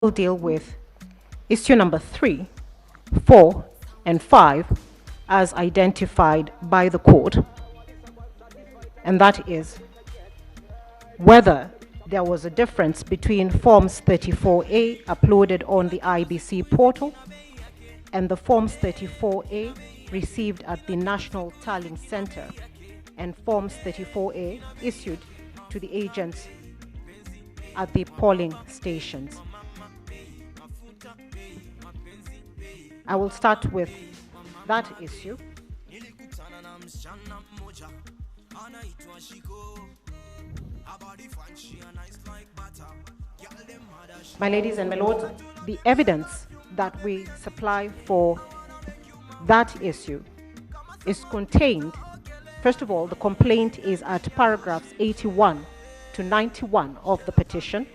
will deal with issue number 3, 4, and 5 as identified by the court, and that is whether there was a difference between Forms 34A uploaded on the IBC portal and the Forms 34A received at the National Tallying Center and Forms 34A issued to the agents at the polling stations. I will start with that issue. My ladies and my lords, the evidence that we supply for that issue is contained. First of all, the complaint is at paragraphs 81 to 91 of the petition,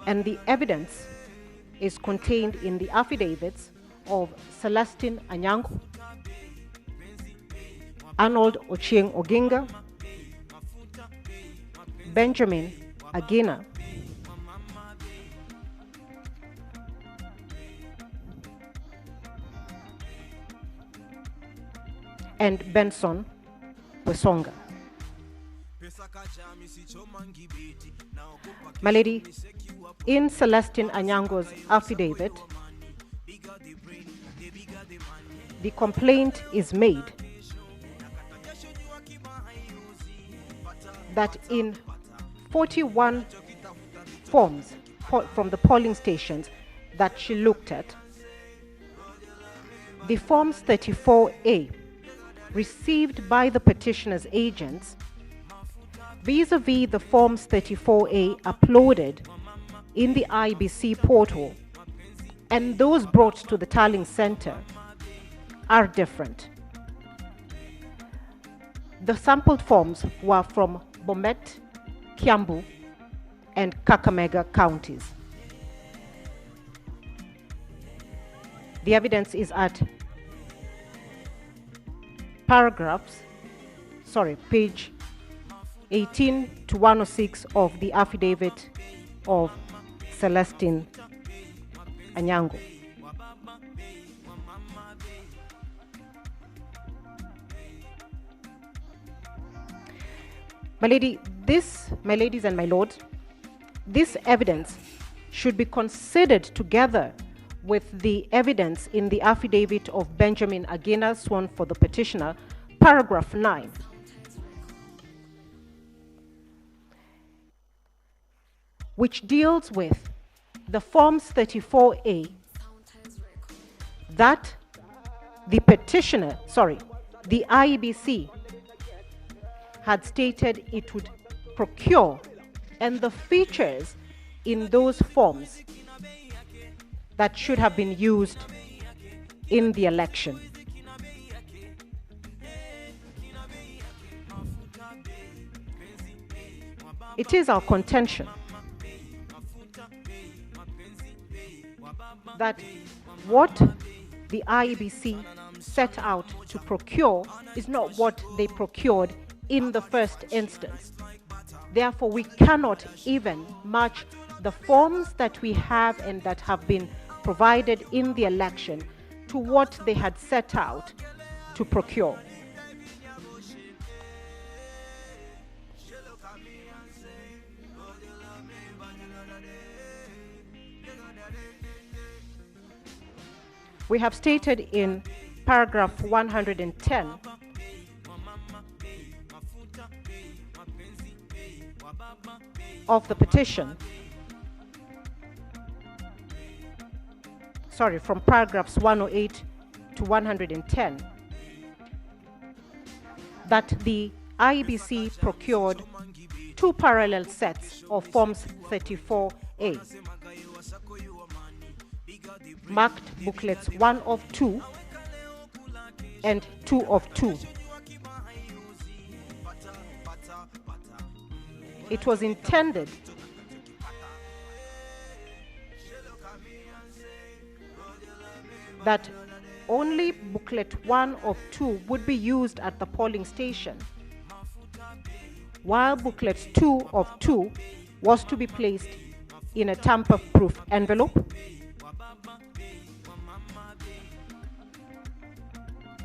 and the evidence is contained in the affidavits of Celestine Anyango, Arnold Ochieng Odinga, Benjamin Agina, and Benson Wesonga. My lady, in Celestine Anyango's affidavit, the complaint is made that in 41 forms from the polling stations that she looked at, the Forms 34A received by the petitioner's agents vis-a-vis the Forms 34A uploaded in the IBC portal and those brought to the tallying center are different. The sampled forms were from Bomet, Kiambu, and Kakamega counties. The evidence is at page 18 to 106 of the affidavit of Celestine Anyango. My ladies and my lords, this evidence should be considered together with the evidence in the affidavit of Benjamin Agina, sworn for the petitioner, paragraph 9. Which deals with the Forms 34A that the IEBC had stated it would procure, and the features in those forms that should have been used in the election. It is our contention that what the IEBC set out to procure is not what they procured in the first instance. Therefore, we cannot even match the forms that we have and that have been provided in the election to what they had set out to procure. We have stated in paragraph 110 of the petition, from paragraphs 108 to 110, that the IEBC procured 2 parallel sets of Forms 34A, marked booklets 1 of 2 and 2 of 2. It was intended that only booklet 1 of 2 would be used at the polling station, while booklet 2 of 2 was to be placed in a tamper-proof envelope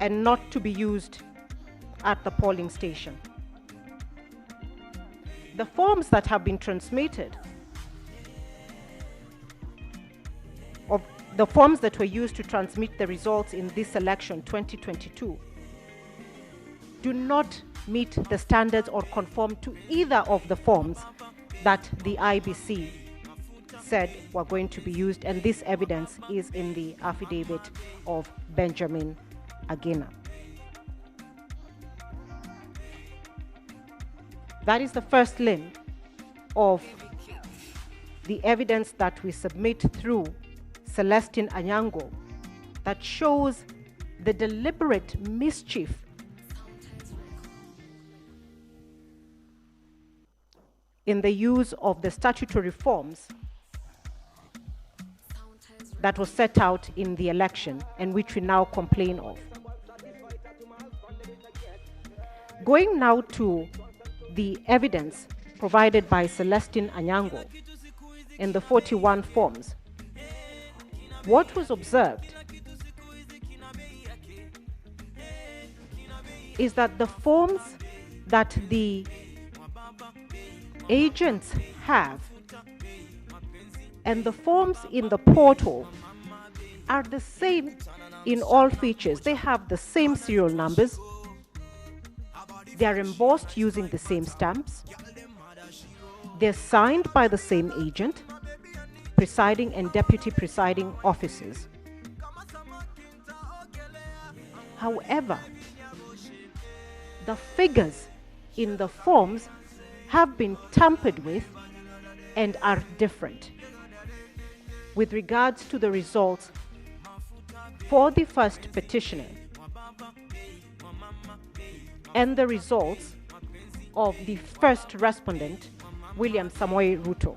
and not to be used at the polling station. The forms that have been transmitted, of the forms that were used to transmit the results in this election 2022, do not meet the standards or conform to either of the forms that the IBC said were going to be used, and this evidence is in the affidavit of Benjamin Agena. That is the first limb of the evidence that we submit through Celestine Anyango that shows the deliberate mischief in the use of the statutory forms that was set out in the election and which we now complain of. Going now to the evidence provided by Celestine Anyango in the 41 forms, what was observed is that the forms that the agents have and the forms in the portal are the same in all features. They have the same serial numbers. They are embossed using the same stamps. They're signed by the same agent, presiding and deputy presiding officers. However, the figures in the forms have been tampered with and are different with regards to the results for the first petitioner and the results of the first respondent, William Samoei Ruto.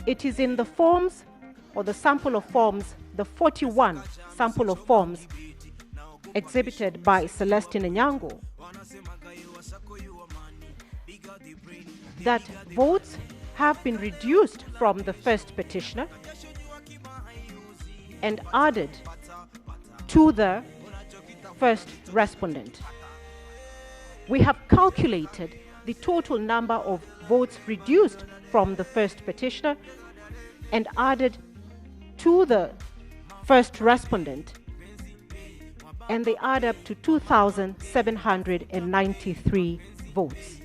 It is in the forms, or the sample of forms, the 41 sample of forms exhibited by Celestine Anyango, that votes have been reduced from the first petitioner and added to the first respondent. We have calculated the total number of votes reduced from the first petitioner and added to the first respondent, and they add up to 2,793 votes.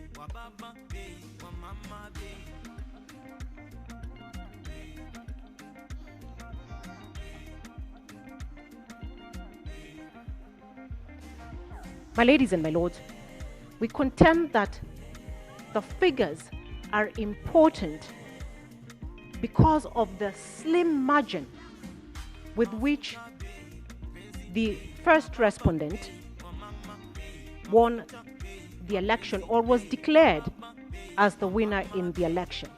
My ladies and my lords, we contend that the figures are important because of the slim margin with which the first respondent won the election or was declared as the winner in the election.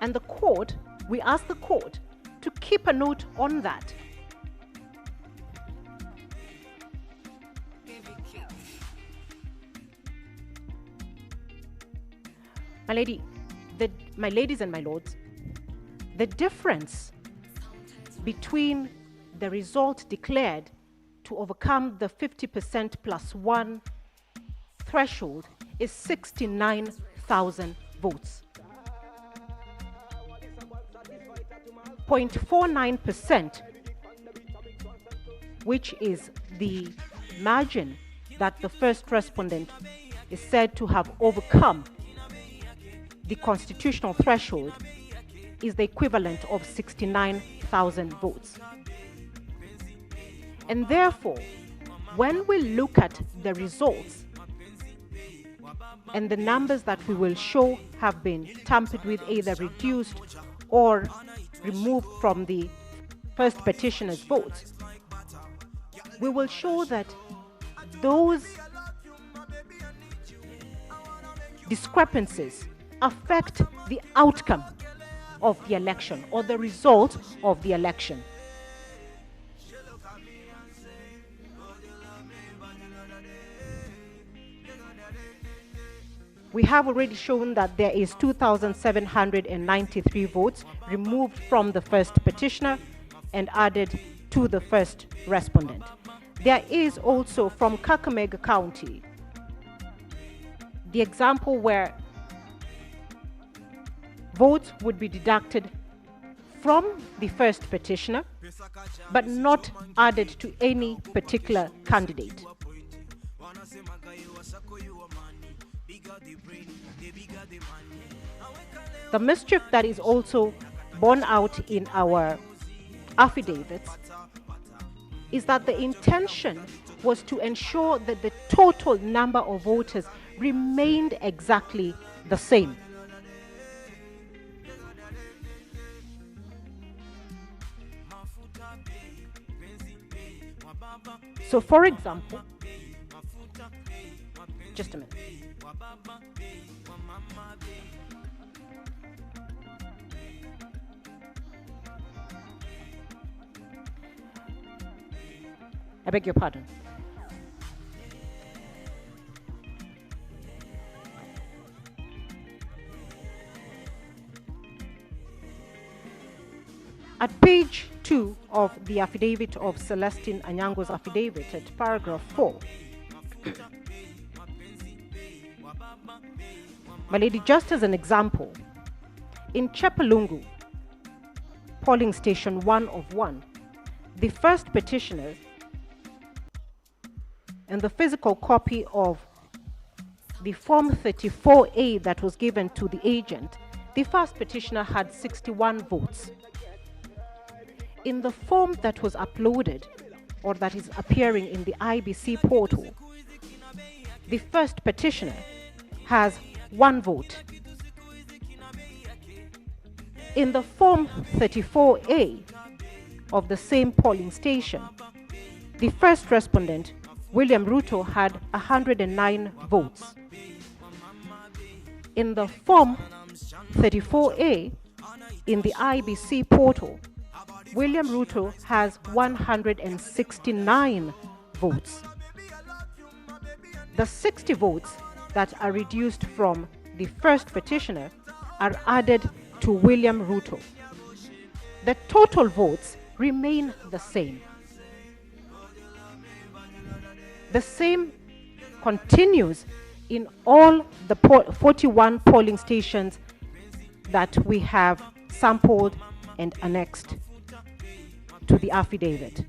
And the court, we ask the court to keep a note on that. My ladies and my lords, the difference between the result declared to overcome the 50% plus one threshold is 69,000 votes. 0.49%, which is the margin that the first respondent is said to have overcome the constitutional threshold, is the equivalent of 69,000 votes. And therefore, when we look at the results and the numbers that we will show have been tampered with, either reduced or removed from the first petitioner's votes, we will show that those discrepancies affect the outcome of the election or the result of the election. we have already shown that there is 2,793 votes removed from the first petitioner and added to the first respondent. There is also from Kakamega County the example where votes would be deducted from the first petitioner but not added to any particular candidate. The mischief that is also borne out in our affidavits is that the intention was to ensure that the total number of voters remained exactly the same. So, for example, just a minute. I beg your pardon. At page 2 of the affidavit of Celestine Anyango's affidavit, at paragraph 4, my lady, just as an example, in Chepalungu, polling station 1 of 1, the first petitioner and the physical copy of the Form 34A that was given to the agent, the first petitioner had 61 votes. In the form that was uploaded or that is appearing in the IBC portal, the first petitioner has 1 vote. In the Form 34A of the same polling station, the first respondent, William Ruto, had 109 votes. In the Form 34A in the IBC portal, William Ruto has 169 votes. The 60 votes that are reduced from the first petitioner are added to William Ruto. The total votes remain the same. The same continues in all the 41 polling stations that we have sampled and annexed to the affidavit.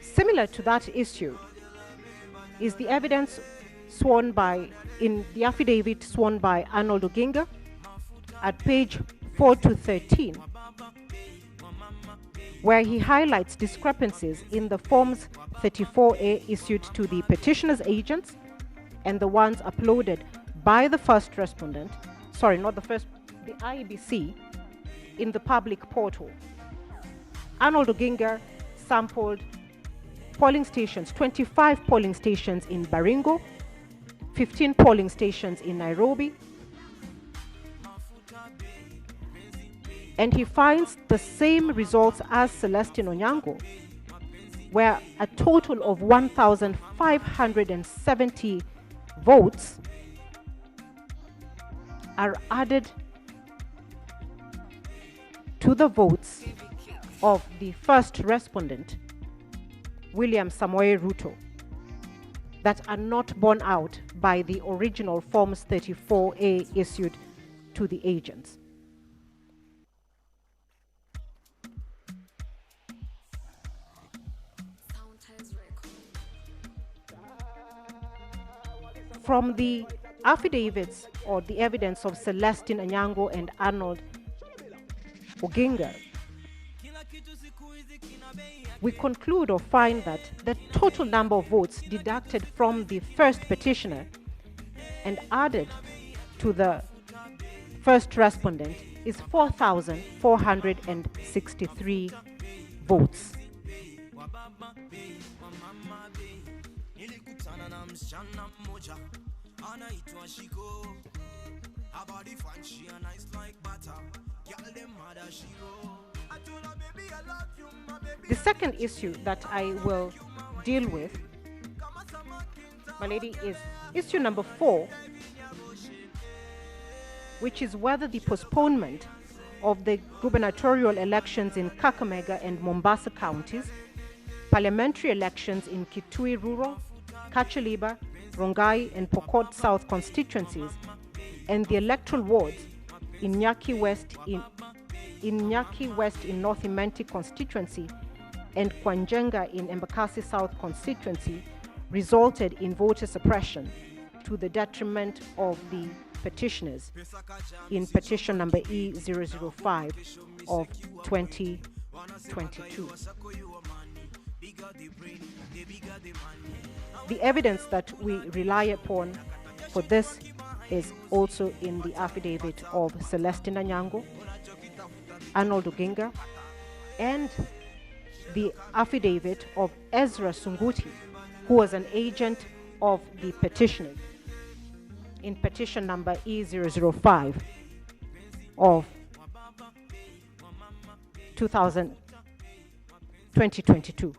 Similar to that issue is the evidence sworn by, in the affidavit sworn by Arnold Odinga at page 4 to 13, where he highlights discrepancies in the Forms 34A issued to the petitioner's agents and the ones uploaded by the first respondent, sorry, not the first, the IBC, in the public portal. Arnold Odinga sampled polling stations, 25 polling stations in Baringo, 15 polling stations in Nairobi, and he finds the same results as Celestine Onyango, where a total of 1,570 votes are added to the votes of the first respondent, William Samoei Ruto, that are not borne out by the original Forms 34A issued to the agents. From the affidavits or the evidence of Celestine Anyango and Arnold Odinga, we conclude or find that the total number of votes deducted from the first petitioner and added to the first respondent is 4,463 votes. The second issue that I will deal with, my lady, is issue number 4, which is whether the postponement of the gubernatorial elections in Kakamega and Mombasa counties, parliamentary elections in Kitui Rural, Kachaliba, Rongai and Pokot South constituencies, and the electoral wards in Nyaki West in North Imenti constituency and Kwanjenga in Embakasi South constituency resulted in voter suppression to the detriment of the petitioners in petition number E005 of 2022. The evidence that we rely upon for this is also in the affidavit of Celestina Nyango, Arnold Odinga, and the affidavit of Ezra Sunguti, who was an agent of the petitioner in petition number E005 of 2022.